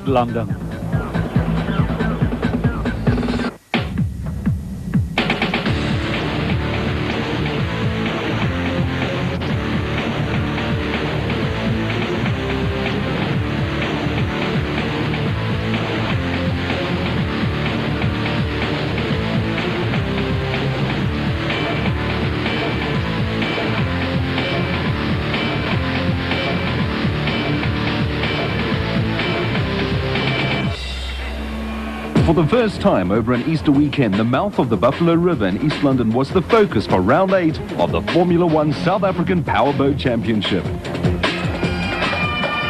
London. For the first time over an Easter weekend, the mouth of the Buffalo River in East London was the focus for round 8 of the Formula One South African Powerboat Championship.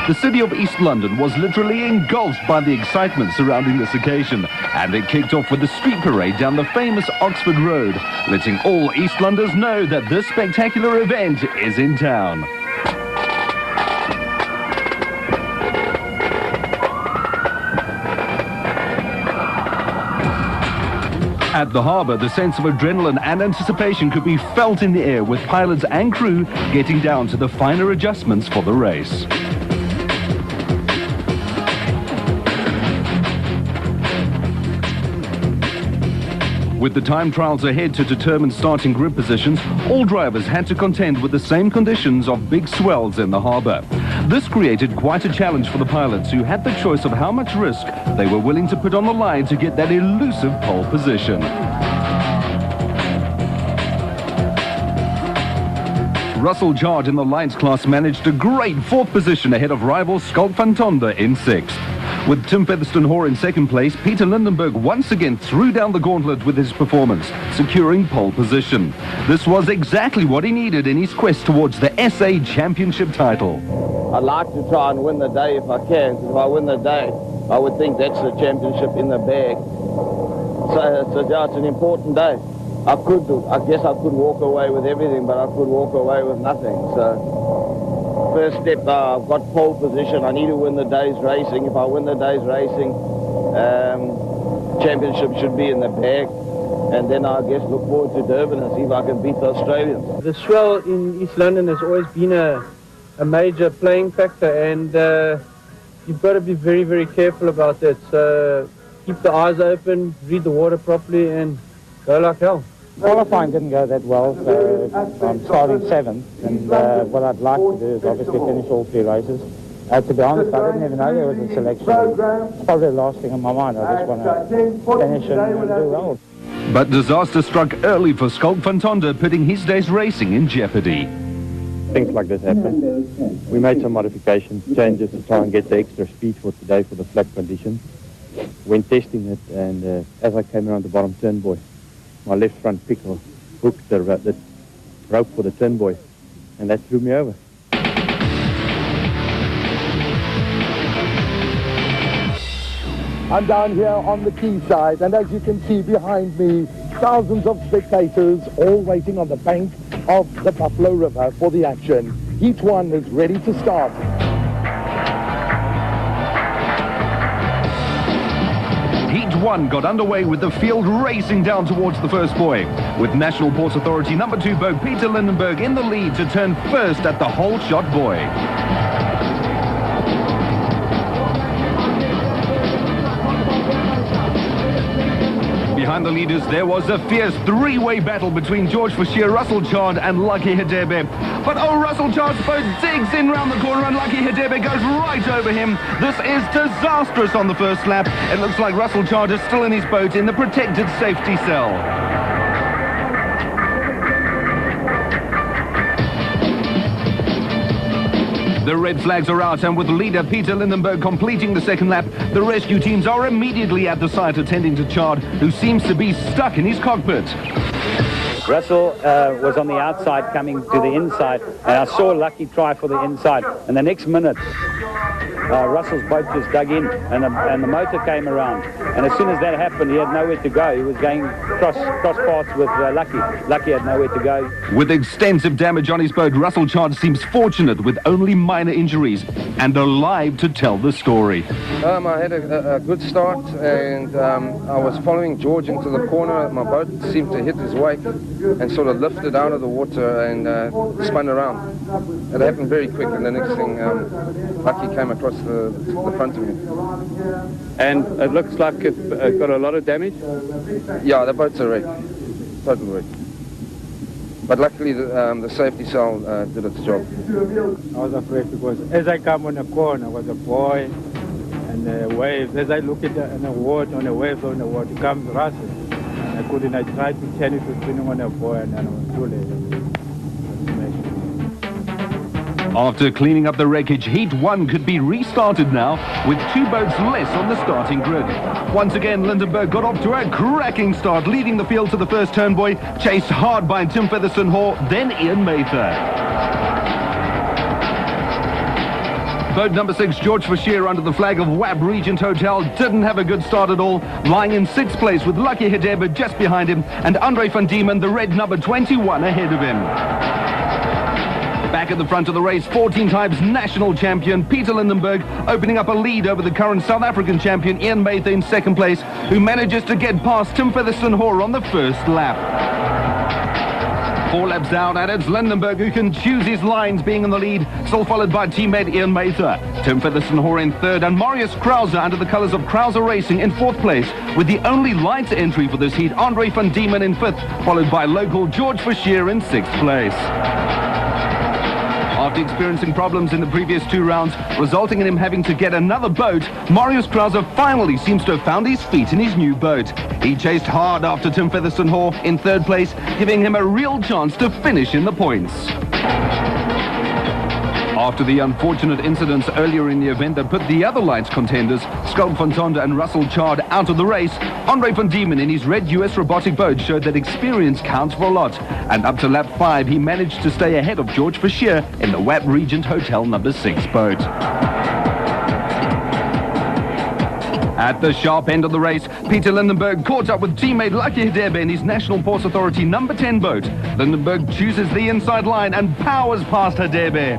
The city of East London was literally engulfed by the excitement surrounding this occasion, and it kicked off with a street parade down the famous Oxford Road, letting all East Londoners know that this spectacular event is in town. At the harbour, the sense of adrenaline and anticipation could be felt in the air, with pilots and crew getting down to the finer adjustments for the race. With the time trials ahead to determine starting grid positions, all drivers had to contend with the same conditions of big swells in the harbour. This created quite a challenge for the pilots, who had the choice of how much risk they were willing to put on the line to get that elusive pole position. Russell Chard in the lights class managed a great 4th position ahead of rival Schalk van Tonder in 6th. With Tim Featherstone-Hoare in 2nd place, Peter Lindenberg once again threw down the gauntlet with his performance, securing pole position. This was exactly what he needed in his quest towards the SA Championship title. I'd like to try and win the day if I can. If I win the day, I would think that's the championship in the bag. So yeah, it's an important day. I guess I could walk away with everything, but I could walk away with nothing. So first step, I've got pole position. I need to win the day's racing. If I win the day's racing, championship should be in the bag. And then I guess look forward to Durban and see if I can beat the Australians. The swell in East London has always been a major playing factor, and you've got to be very, very careful about that. So keep the eyes open, read the water properly, and go like hell. Qualifying didn't go that well, so I'm starting 7th, and what I'd like to do is obviously finish all 3 races. To be honest, I didn't even know there was a selection. It's probably the last thing on my mind. I just want to finish and do well. But disaster struck early for Schalk van Tonder, putting his day's racing in jeopardy. Things like this happen. We made some modifications, changes to try and get the extra speed for today for the flat conditions. When testing it, and as I came around the bottom turn buoy, my left front pickle hooked the rope for the turn buoy, and that threw me over. I'm down here on the quayside, and as you can see behind me, thousands of spectators all waiting on the bank of the Buffalo River for the action. Each one is ready to start. Heat 1 got underway with the field racing down towards the first buoy, with National Ports Authority number 2 boat Peter Lindenberg in the lead to turn first at the whole shot buoy. Behind the leaders, there was a fierce 3-way battle between George Forshire, Russell Chard and Lucky Hadebe. But oh, Russell Chard's boat digs in round the corner and Lucky Hadebe goes right over him. This is disastrous on the first lap. It looks like Russell Chard is still in his boat in the protected safety cell. The red flags are out, and with leader Peter Lindenberg completing the second lap, the rescue teams are immediately at the site attending to Chard, who seems to be stuck in his cockpit. Russell was on the outside coming to the inside, and I saw Lucky try for the inside, and the next minute Russell's boat just dug in, and the motor came around, and as soon as that happened, he had nowhere to go. He was going cross paths with Lucky. Lucky had nowhere to go. With extensive damage on his boat, Russell Chard seems fortunate with only minor injuries and alive to tell the story. I had a good start, and I was following George into the corner. My boat seemed to hit his wake and sort of lifted out of the water and spun around. It happened very quick, and the next thing, Lucky came across across the front of me. And it looks like it got a lot of damage? Yeah, the boat's a wreck. Total wreck. But luckily the safety cell did its job. I was afraid because as I come on the corner was a boy and the waves. As I look at the water, on the waves on the water, comes Russell. I couldn't. I tried to turn it to spinning on a boy and then I was too late. After cleaning up the wreckage, Heat 1 could be restarted now with 2 boats less on the starting grid. Once again, Lindenberg got off to a cracking start, leading the field to the first turnbuoy, chased hard by Tim Featherstone-Hoare, then Ian Mather. Boat number 6, George Fisher, under the flag of WAP Regent Hotel, didn't have a good start at all, lying in 6th place with Lucky Hadebe just behind him and Andre van Diemen, the red number 21, ahead of him. Back at the front of the race, 14 times national champion Peter Lindenberg opening up a lead over the current South African champion Ian Mather in 2nd place, who manages to get past Tim Featherstone-Hoare on the first lap. 4 laps down, and it's Lindenberg who can choose his lines, being in the lead, still followed by teammate Ian Mather. Tim Featherstone-Hoare in 3rd, and Marius Krause under the colours of Krause Racing in 4th place, with the only light entry for this heat, Andre van Diemen in 5th, followed by local George Fisher in 6th place. After experiencing problems in the previous 2 rounds, resulting in him having to get another boat, Marius Krause finally seems to have found his feet in his new boat. He chased hard after Tim Featherstone-Hoare in 3rd place, giving him a real chance to finish in the points. After the unfortunate incidents earlier in the event that put the other lights contenders, Schalk van Tonder and Russell Chard, out of the race, Andre van Diemen in his red US robotic boat showed that experience counts for a lot. And up to lap 5, he managed to stay ahead of George Fisher in the WAP Regent Hotel number 6 boat. At the sharp end of the race, Peter Lindenberg caught up with teammate Lucky Hadebe in his National Ports Authority number 10 boat. Lindenberg chooses the inside line and powers past Hadebe.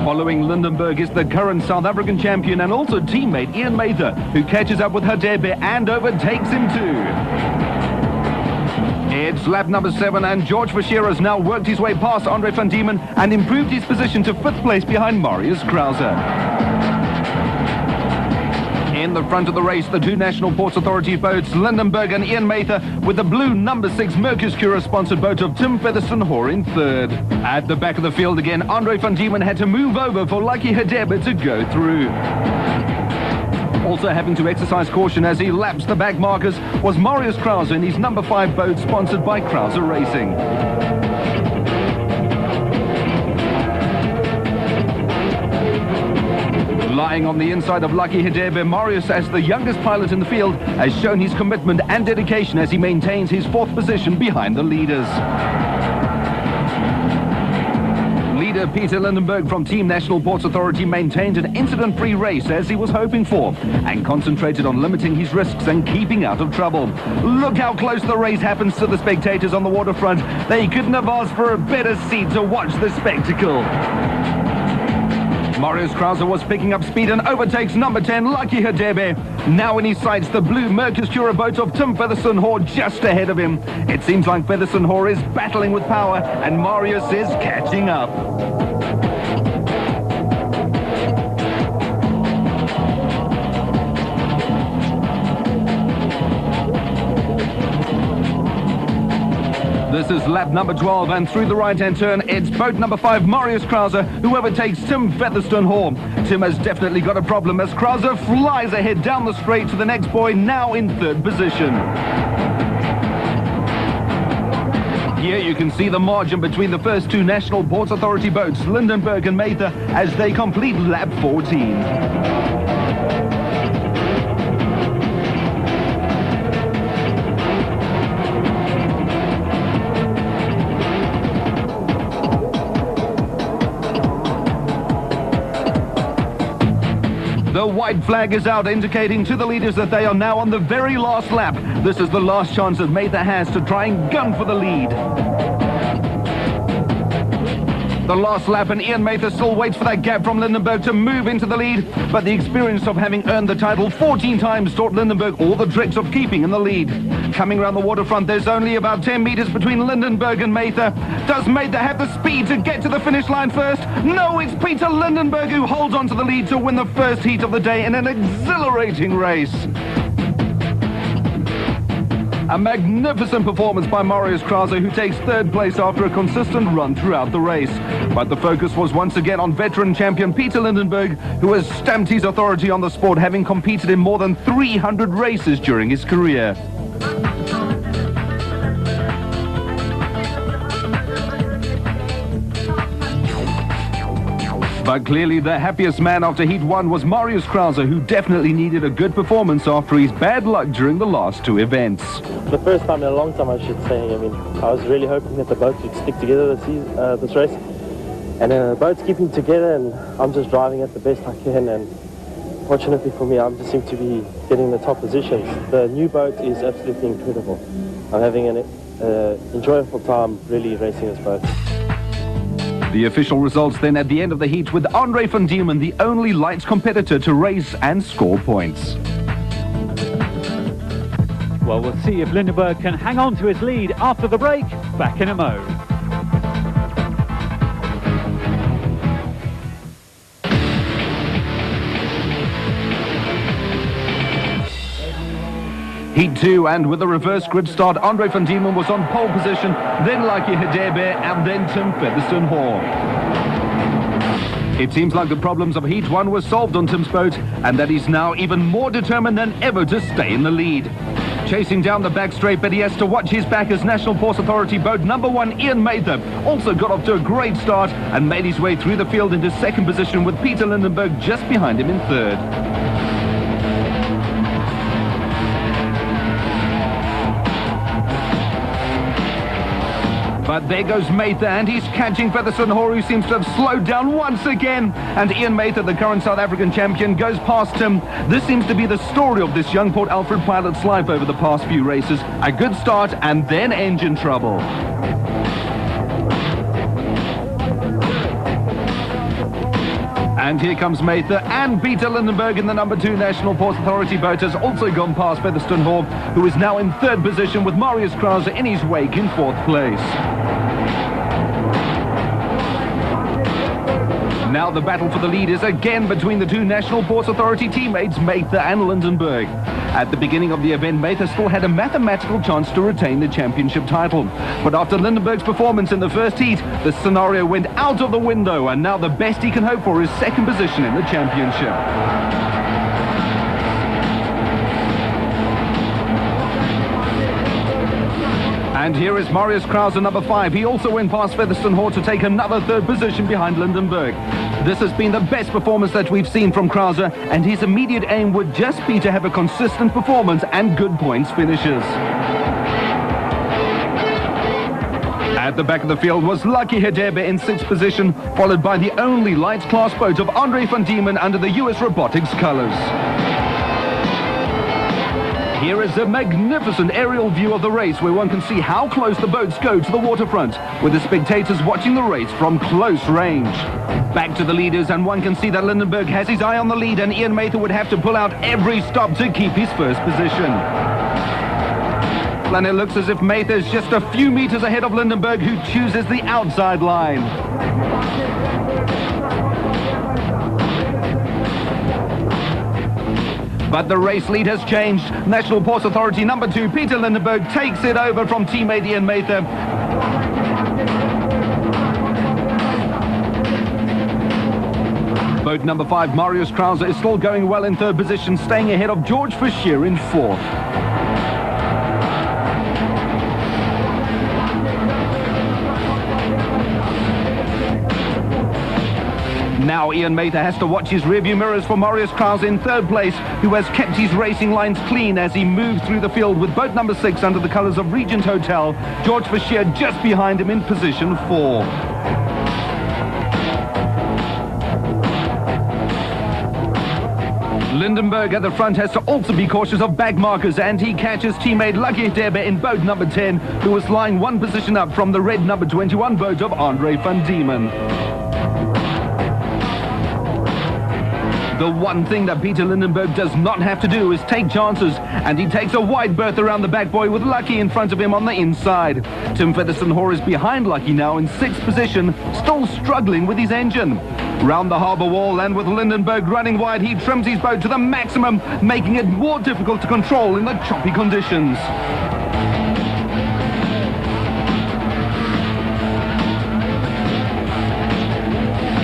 Following Lindenberg is the current South African champion and also teammate Ian Mather, who catches up with Hadebe and overtakes him too. It's lap number 7 and George Fisher has now worked his way past Andre van Diemen and improved his position to 5th place behind Marius Krause. In the front of the race, the 2 National Ports Authority boats, Lindenberg and Ian Mather, with the blue number 6 Mercoscura-sponsored boat of Tim Featherstone-Hoare in 3rd. At the back of the field again, Andre van Diemen had to move over for Lucky Hadebe to go through. Also having to exercise caution as he laps the back markers was Marius Krause in his number 5 boat sponsored by Krause Racing. Lying on the inside of Lucky Hadebe, Marius, as the youngest pilot in the field, has shown his commitment and dedication as he maintains his 4th position behind the leaders. Leader Peter Lindenberg from Team National Ports Authority maintained an incident-free race as he was hoping for, and concentrated on limiting his risks and keeping out of trouble. Look how close the race happens to the spectators on the waterfront. They couldn't have asked for a better seat to watch the spectacle. Marius Krause was picking up speed and overtakes number 10, Lucky Hadebe. Now in his sights, the blue Mercoscura boat of Tim Featherstone-Hoare just ahead of him. It seems like Featherstone-Hoare is battling with power and Marius is catching up. This is lap number 12, and through the right-hand turn, it's boat number 5, Marius Krause, who overtakes Tim Featherstone-Hoare. Tim has definitely got a problem as Krause flies ahead down the straight to the next buoy, now in 3rd position. Here you can see the margin between the first 2 National Ports Authority boats, Lindenberg and Mather, as they complete lap 14. The The white flag is out, indicating to the leaders that they are now on the very last lap. This is the last chance that Mather has to try and gun for the lead. The last lap, and Ian Mather still waits for that gap from Lindenberg to move into the lead. But the experience of having earned the title 14 times taught Lindenberg all the tricks of keeping in the lead. Coming around the waterfront, there's only about 10 meters between Lindenberg and Mather. Does Mather have the speed to get to the finish line first? No, it's Peter Lindenberg who holds on to the lead to win the first heat of the day in an exhilarating race. A magnificent performance by Marius Krause, who takes third place after a consistent run throughout the race. But the focus was once again on veteran champion Peter Lindenberg, who has stamped his authority on the sport, having competed in more than 300 races during his career. But clearly the happiest man after Heat 1 was Marius Krause, who definitely needed a good performance after his bad luck during the last two events. The first time in a long time, I should say. I mean, I was really hoping that the boat would stick together this race. And the boat's keeping together, and I'm just driving it the best I can. And fortunately for me, I just seem to be getting the top positions. The new boat is absolutely incredible. I'm having an enjoyable time really racing this boat. The official results then at the end of the heat, with Andre van Diemen the only lights competitor to race and score points. Well, we'll see if Lindenberg can hang on to his lead after the break. Back in a mo. Heat 2, and with a reverse grid start, Andre van Diemen was on pole position, then Lucky Hedebe, and then Tim Featherstone Hall. It seems like the problems of Heat 1 were solved on Tim's boat, and that he's now even more determined than ever to stay in the lead. Chasing down the back straight, but he has to watch his back as National Ports Authority boat number 1 Ian Mather also got off to a great start and made his way through the field into second position, with Peter Lindenberg just behind him in third. But there goes Mather, and he's catching Featherstone Hall, who seems to have slowed down once again. And Ian Mather, the current South African champion, goes past him. This seems to be the story of this young Port Alfred pilot's life over the past few races. A good start and then engine trouble. And here comes Mather, and Peter Lindenberg in the number 2 National Ports Authority boat has also gone past Featherstone Hall, who is now in third position, with Marius Krause in his wake in fourth place. Now the battle for the lead is again between the 2 National Ports Authority teammates, Mather and Lindenberg. At the beginning of the event, Mather still had a mathematical chance to retain the championship title. But after Lindenberg's performance in the first heat, the scenario went out of the window, and now the best he can hope for is second position in the championship. And here is Marius Krause, number 5. He also went past Featherstone Hall to take another third position behind Lindenberg. This has been the best performance that we've seen from Krause, and his immediate aim would just be to have a consistent performance and good points finishes. At the back of the field was Lucky Hedebe in 6th position, followed by the only lights class boat of Andre van Diemen under the US Robotics colors. Here is a magnificent aerial view of the race, where one can see how close the boats go to the waterfront, with the spectators watching the race from close range. Back to the leaders, and one can see that Lindenberg has his eye on the lead, and Ian Mather would have to pull out every stop to keep his first position. And it looks as if Mather is just a few meters ahead of Lindenberg, who chooses the outside line. But the race lead has changed. National Ports Authority number 2, Peter Lindenberg, takes it over from teammate Ian Mather. Boat number 5, Marius Krause, is still going well in third position, staying ahead of George Fischer in fourth. Now Ian Mather has to watch his rearview mirrors for Marius Krause in third place, who has kept his racing lines clean as he moves through the field with boat number 6 under the colours of Regent Hotel. George Fischer just behind him in position 4. Lindenberg at the front has to also be cautious of back markers, and he catches teammate Lucky Debe in boat number 10, who was lying one position up from the red number 21 boat of Andre van Diemen. The one thing that Peter Lindenberg does not have to do is take chances, and he takes a wide berth around the back boy with Lucky in front of him on the inside. Tim Featherstone-Hoare is behind Lucky now in 6th position, still struggling with his engine. Round the harbour wall, and with Lindenberg running wide, he trims his boat to the maximum, making it more difficult to control in the choppy conditions.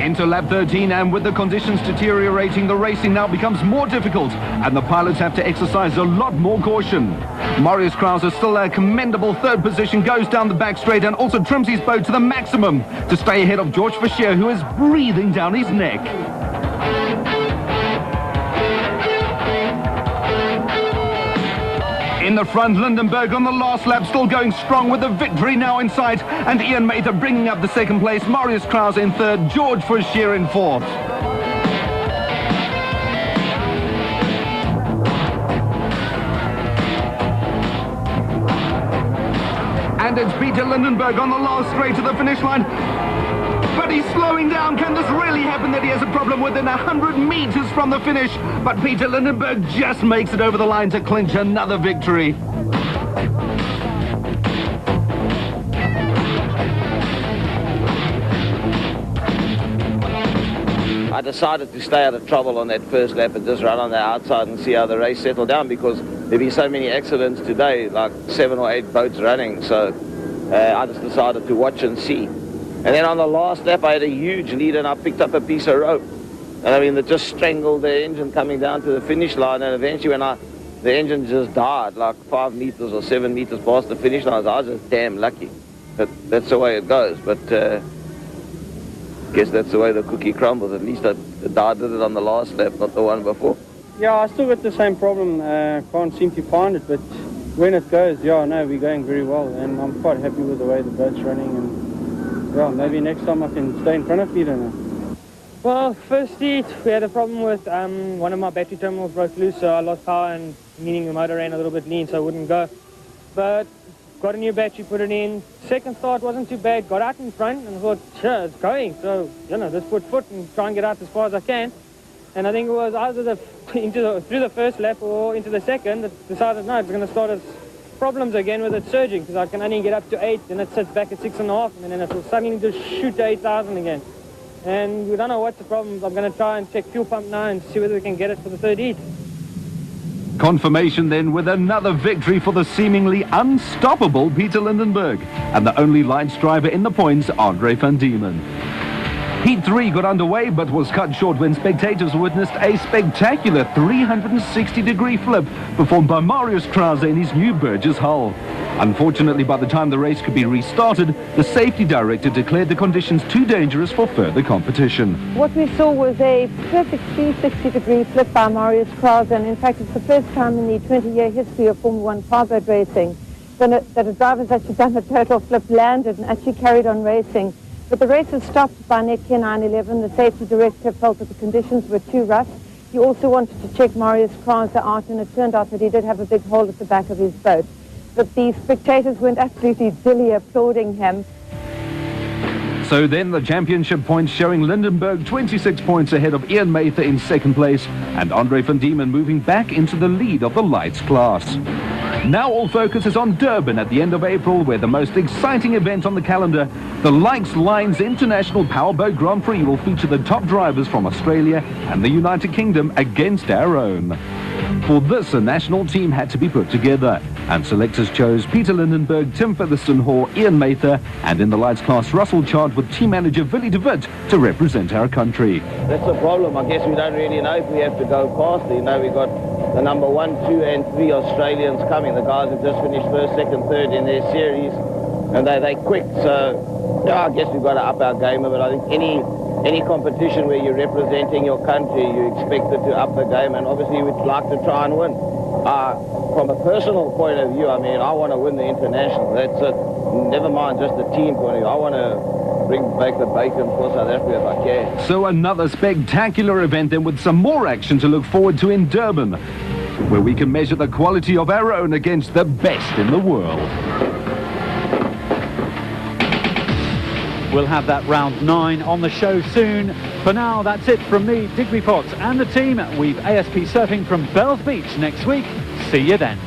Into lap 13, and with the conditions deteriorating, the racing now becomes more difficult, and the pilots have to exercise a lot more caution. Marius Krause, still a commendable 3rd position, goes down the back straight and also trims his boat to the maximum to stay ahead of George Fischer, who is breathing down his neck. In the front, Lindenberg on the last lap, still going strong with the victory now in sight, and Ian Mather bringing up the 2nd place, Marius Krause in 3rd, George Fischer in 4th. And it's Peter Lindenberg on the last straight to the finish line. But he's slowing down. Can this really happen that he has a problem within 100 meters from the finish? But Peter Lindenberg just makes it over the line to clinch another victory. I decided to stay out of trouble on that first lap and just run on the outside and see how the race settled down, because there've been so many accidents today, like 7 or 8 boats running, so I just decided to watch and see. And then on the last lap, I had a huge lead, and I picked up a piece of rope. And I mean, it just strangled the engine coming down to the finish line. And eventually, when the engine just died, like 5 meters or 7 meters past the finish line, I was just damn lucky. That's the way it goes. But I guess that's the way the cookie crumbles. At least I did it on the last lap, not the one before. Yeah, I still got the same problem. Can't seem to find it, but when it goes, yeah, no, we're going very well. And I'm quite happy with the way the boat's running. And well, maybe next time I can stay in front of Peter now. Well, first heat, we had a problem with one of my battery terminals broke loose, so I lost power, and meaning the motor ran a little bit lean, so it wouldn't go. But got a new battery, put it in. Second start wasn't too bad, got out in front, and I thought, sure, it's going. So, you know, just put foot and try and get out as far as I can. And I think it was either through the first lap or into the second that decided, no, it's going to start as problems again with it surging, because I can only get up to 8, then it sits back at 6.5, and then it will suddenly just shoot to 8,000 again. And we don't know what the problem is. I'm going to try and check fuel pump now and see whether we can get it for the 3rd heat. Confirmation then with another victory for the seemingly unstoppable Peter Lindenberg, and the only lights driver in the points, Andre van Diemen. Heat 3 got underway, but was cut short when spectators witnessed a spectacular 360-degree flip performed by Marius Krause in his new Burgess hull. Unfortunately, by the time the race could be restarted, the safety director declared the conditions too dangerous for further competition. What we saw was a perfect 360-degree flip by Marius Krause, and in fact it's the first time in the 20-year history of Formula 1 powerboat racing that a driver's actually done a total flip, landed and actually carried on racing. But the race was stopped by Netcare 911. The safety director felt that the conditions were too rough. He also wanted to check Marius Krause out, and it turned out that he did have a big hole at the back of his boat. But the spectators went absolutely silly applauding him. So then the championship points showing Lindenberg 26 points ahead of Ian Mather in 2nd place, and Andre van Diemen moving back into the lead of the lights class. Now all focus is on Durban at the end of April, where the most exciting event on the calendar, the Likes Lines International Powerboat Grand Prix, will feature the top drivers from Australia and the United Kingdom against our own. For this, a national team had to be put together, and selectors chose Peter Lindenberg, Tim Featherstone-Hoare, Ian Mather, and in the lights class, Russell Chard with team manager Willie de Wit to represent our country. That's the problem. I guess we don't really know if we have to go faster. You know, we've got the number 1, 2, and 3 Australians coming. The guys have just finished 1st, 2nd, 3rd in their series, and they're quick. So, yeah, I guess we've got to up our game a bit. I think any competition where you're representing your country, you expect it to up the game, and obviously we'd like to try and win. From a personal point of view, I mean, I want to win the international. That's it. never mind just the team point of view. I want to bring back the bacon for South Africa if I can. So another spectacular event then, with some more action to look forward to in Durban, where we can measure the quality of our own against the best in the world. We'll have that round 9 on the show soon. For now, that's it from me, Digby Potts, and the team. We've ASP surfing from Bells Beach next week. See you then.